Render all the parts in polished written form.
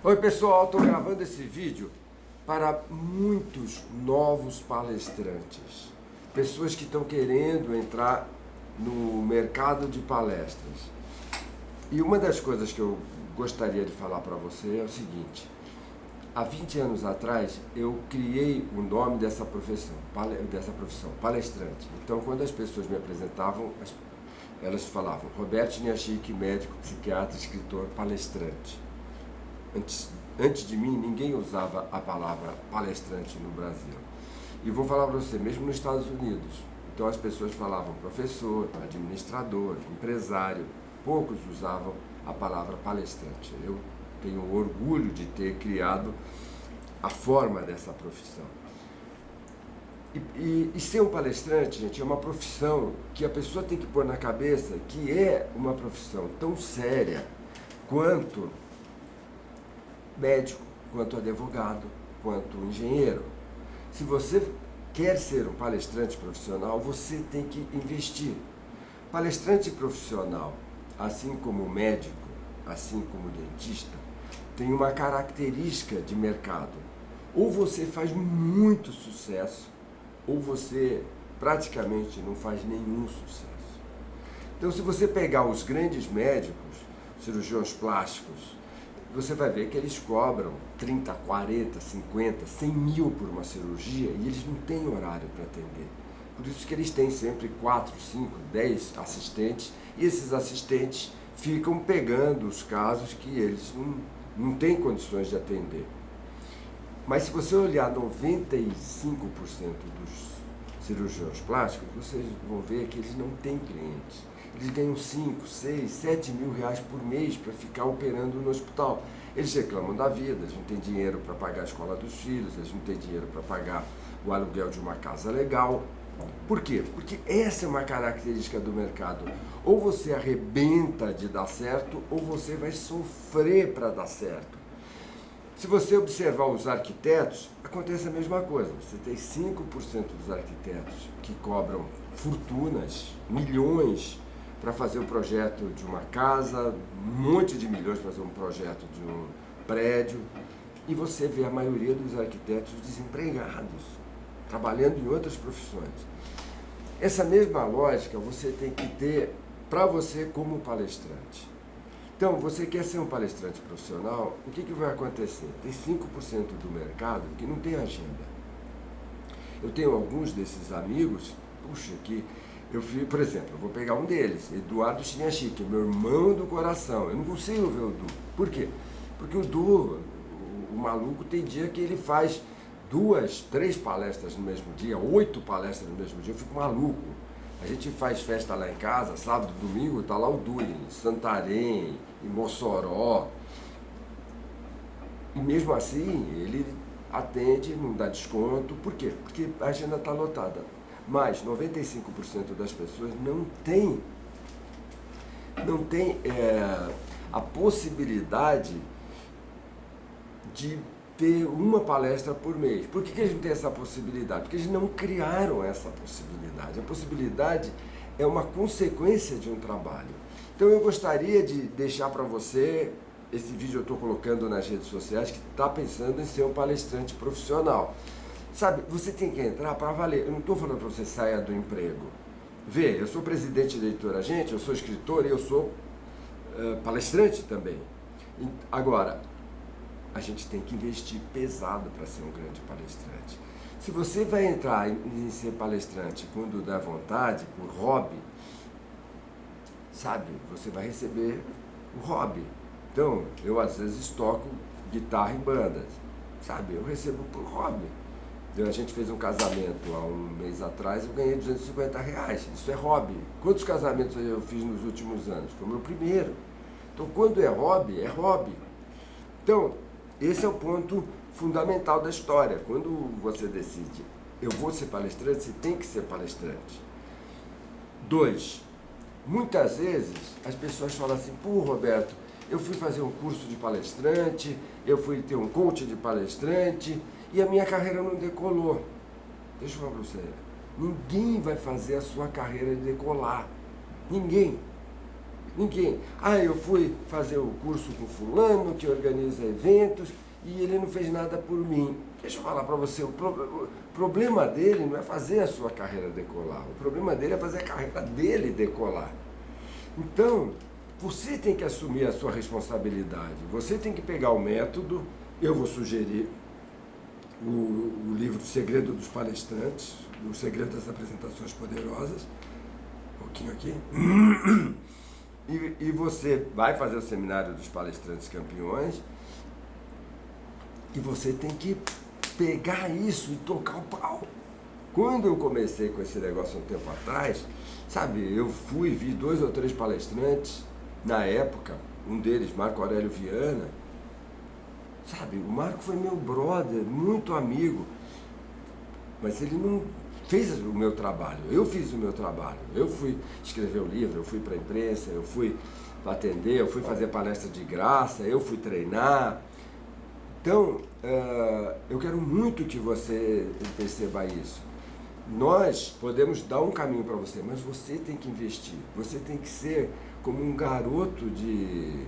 Oi pessoal, estou gravando esse vídeo para muitos novos palestrantes, pessoas que estão querendo entrar no mercado de palestras. E uma das coisas que eu gostaria de falar para você é o seguinte: há 20 anos atrás eu criei o nome dessa profissão, palestrante. Então quando as pessoas me apresentavam, elas falavam Roberto Chiniachik, médico, psiquiatra, escritor, palestrante. Antes de mim, ninguém usava a palavra palestrante no Brasil. E vou falar para você, mesmo nos Estados Unidos. Então as pessoas falavam professor, administrador, empresário. Poucos usavam a palavra palestrante. Eu tenho orgulho de ter criado a forma dessa profissão. E ser um palestrante, gente, é uma profissão que a pessoa tem que pôr na cabeça que é uma profissão tão séria quanto médico, quanto advogado, quanto engenheiro. Se você quer ser um palestrante profissional, você tem que investir. Palestrante profissional, assim como médico, assim como dentista, tem uma característica de mercado. Ou você faz muito sucesso, ou você praticamente não faz nenhum sucesso. Então, se você pegar os grandes médicos, cirurgiões plásticos, você vai ver que eles cobram 30, 40, 50, 100 mil por uma cirurgia e eles não têm horário para atender. Por isso que eles têm sempre 4, 5, 10 assistentes e esses assistentes ficam pegando os casos que eles não têm condições de atender. Mas se você olhar 95% dos cirurgiões plásticos, vocês vão ver que eles não têm clientes. Eles ganham 5, 6, 7 mil reais por mês para ficar operando no hospital. Eles reclamam da vida, eles não têm dinheiro para pagar a escola dos filhos, eles não têm dinheiro para pagar o aluguel de uma casa legal. Por quê? Porque essa é uma característica do mercado. Ou você arrebenta de dar certo, ou você vai sofrer para dar certo. Se você observar os arquitetos, acontece a mesma coisa. Você tem 5% dos arquitetos que cobram fortunas, milhões, para fazer o projeto de uma casa, um monte de milhões para fazer um projeto de um prédio. E você vê a maioria dos arquitetos desempregados, trabalhando em outras profissões. Essa mesma lógica você tem que ter para você como palestrante. Então, você quer ser um palestrante profissional, o que vai acontecer? Tem 5% do mercado que não tem agenda. Eu tenho alguns desses amigos, puxa, que eu fiz, por exemplo, eu vou pegar um deles, Eduardo Chiniachik, meu irmão do coração. Eu não consigo ver o Du. Por quê? Porque o Du, o maluco, tem dia que ele faz 2, 3 palestras no mesmo dia, 8 palestras no mesmo dia, eu fico maluco. A gente faz festa lá em casa, sábado, domingo, tá lá o Du em Santarém, em Mossoró. E mesmo assim, ele atende, não dá desconto. Por quê? Porque a agenda está lotada. Mas 95% das pessoas não tem a possibilidade de ter uma palestra por mês. Por que eles não têm essa possibilidade? Porque eles não criaram essa possibilidade. A possibilidade é uma consequência de um trabalho. Então eu gostaria de deixar para você, esse vídeo eu estou colocando nas redes sociais, que está pensando em ser um palestrante profissional. Sabe, você tem que entrar para valer. Eu não estou falando para você sair do emprego. Vê, eu sou presidente da Editora Gente, eu sou escritor e eu sou palestrante também. Agora, a gente tem que investir pesado para ser um grande palestrante. Se você vai entrar em ser palestrante quando dá vontade, por hobby, sabe, você vai receber o hobby. Então, eu às vezes toco guitarra em bandas, sabe, eu recebo por hobby. A gente fez um casamento há um mês atrás, eu ganhei R$250. Isso é hobby. Quantos casamentos eu fiz nos últimos anos? Foi o meu primeiro. Então, quando é hobby, é hobby. Então, esse é o ponto fundamental da história. Quando você decide, eu vou ser palestrante, você tem que ser palestrante. 2, muitas vezes as pessoas falam assim, pô, Roberto, eu fui fazer um curso de palestrante, eu fui ter um coach de palestrante e a minha carreira não decolou. Deixa eu falar para você, ninguém vai fazer a sua carreira decolar. Ninguém. Ninguém. Ah, eu fui fazer o curso com fulano, que organiza eventos, e ele não fez nada por mim. Deixa eu falar para você, o problema dele não é fazer a sua carreira decolar. O problema dele é fazer a carreira dele decolar. Então, você tem que assumir a sua responsabilidade. Você tem que pegar o método. Eu vou sugerir o livro O Segredo dos Palestrantes, O Segredo das Apresentações Poderosas. Um pouquinho aqui. E você vai fazer o seminário dos palestrantes campeões e você tem que pegar isso e tocar o pau. Quando eu comecei com esse negócio um tempo atrás, sabe, eu vi 2 ou 3 palestrantes na época, um deles, Marco Aurélio Viana, sabe, o Marco foi meu brother, muito amigo, mas ele não fez o meu trabalho, eu fiz o meu trabalho, eu fui escrever o livro, eu fui para a imprensa, eu fui atender, eu fui fazer palestra de graça, eu fui treinar. Então, eu quero muito que você perceba isso. Nós podemos dar um caminho para você, mas você tem que investir, você tem que ser como um garoto de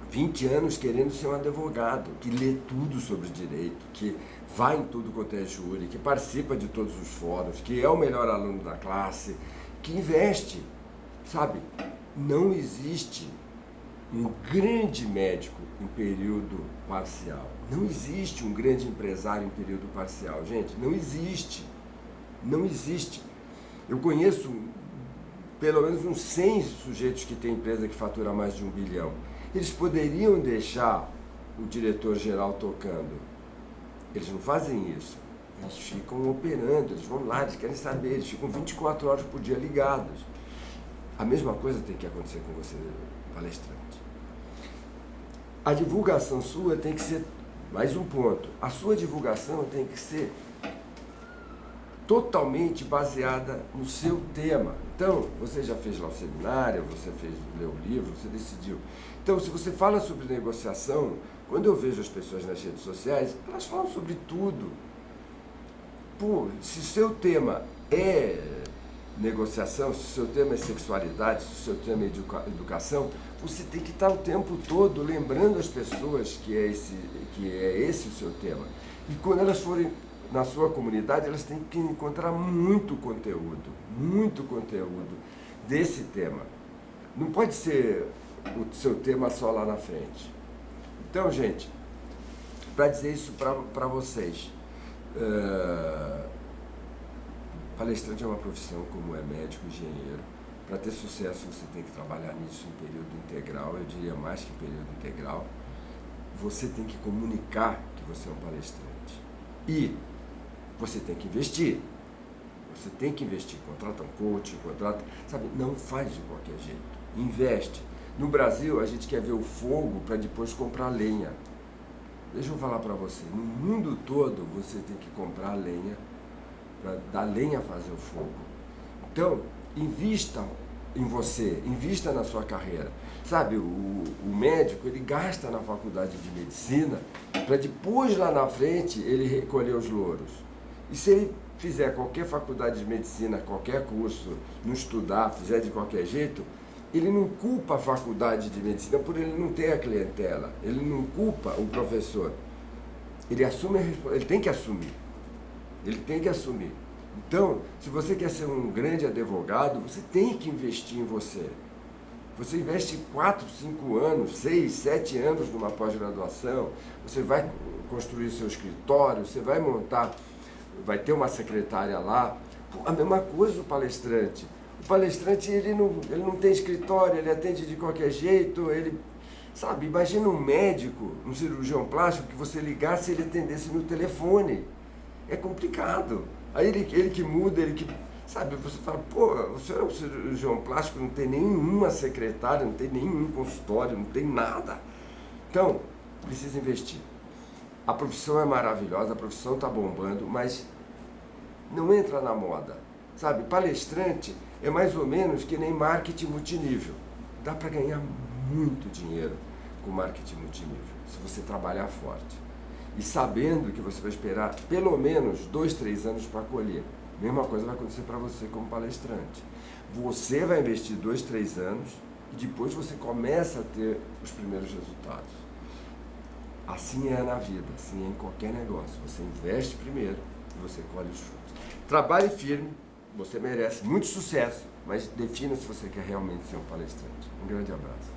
20 anos querendo ser um advogado, que lê tudo sobre direito, que vai em tudo quanto é júri, que participa de todos os fóruns, que é o melhor aluno da classe, que investe, sabe? Não existe um grande médico em período parcial. Não existe um grande empresário em período parcial, gente. Não existe. Não existe. Eu conheço pelo menos uns 100 sujeitos que têm empresa que fatura mais de 1 bilhão. Eles poderiam deixar o diretor-geral tocando. Eles não fazem isso. Eles ficam operando, eles vão lá, eles querem saber, eles ficam 24 horas por dia ligados. A mesma coisa tem que acontecer com você, palestrante. A divulgação sua tem que ser, mais um ponto, a sua divulgação tem que ser totalmente baseada no seu tema. Então, você já fez lá o seminário, você leu o livro, você decidiu. Então, se você fala sobre negociação, quando eu vejo as pessoas nas redes sociais, elas falam sobre tudo. Pô, se o seu tema é negociação, se o seu tema é sexualidade, se o seu tema é educação, você tem que estar o tempo todo lembrando as pessoas que é esse o seu tema. E quando elas forem na sua comunidade, elas têm que encontrar muito conteúdo desse tema. Não pode ser o seu tema só lá na frente. Então, gente, para dizer isso para vocês, palestrante é uma profissão como é médico, engenheiro. Para ter sucesso, você tem que trabalhar nisso em período integral, eu diria mais que período integral. Você tem que comunicar que você é um palestrante. E você tem que investir. Você tem que investir. Contrata um coach, sabe? Não faz de qualquer jeito. Investe. No Brasil, a gente quer ver o fogo para depois comprar lenha. Deixa eu falar para você. No mundo todo, você tem que comprar lenha para dar lenha a fazer o fogo. Então, invista em você, invista na sua carreira. Sabe, o médico, ele gasta na faculdade de medicina para depois, lá na frente, ele recolher os louros. E se ele fizer qualquer faculdade de medicina, qualquer curso, não estudar, fizer de qualquer jeito, ele não culpa a faculdade de medicina por ele não ter a clientela, ele não culpa o professor. Ele assume a responsabilidade, ele tem que assumir. Ele tem que assumir. Então, se você quer ser um grande advogado, você tem que investir em você. Você investe 4, 5 anos, 6, 7 anos numa pós-graduação, você vai construir seu escritório, você vai montar, vai ter uma secretária lá. A mesma coisa o palestrante. O palestrante, ele não tem escritório, ele atende de qualquer jeito, ele... Sabe, imagina um médico, um cirurgião plástico, que você ligasse e ele atendesse no telefone. É complicado. Aí ele que muda, ele que... Sabe, você fala, pô, o senhor é um cirurgião plástico, não tem nenhuma secretária, não tem nenhum consultório, não tem nada. Então, precisa investir. A profissão é maravilhosa, a profissão está bombando, mas não entra na moda. Sabe, palestrante é mais ou menos que nem marketing multinível. Dá para ganhar muito dinheiro com marketing multinível, se você trabalhar forte. E sabendo que você vai esperar pelo menos 2, 3 anos para colher. Mesma coisa vai acontecer para você como palestrante. Você vai investir 2, 3 anos e depois você começa a ter os primeiros resultados. Assim é na vida, assim é em qualquer negócio. Você investe primeiro e você colhe os frutos. Trabalhe firme, você merece muito sucesso, mas defina se você quer realmente ser um palestrante. Um grande abraço.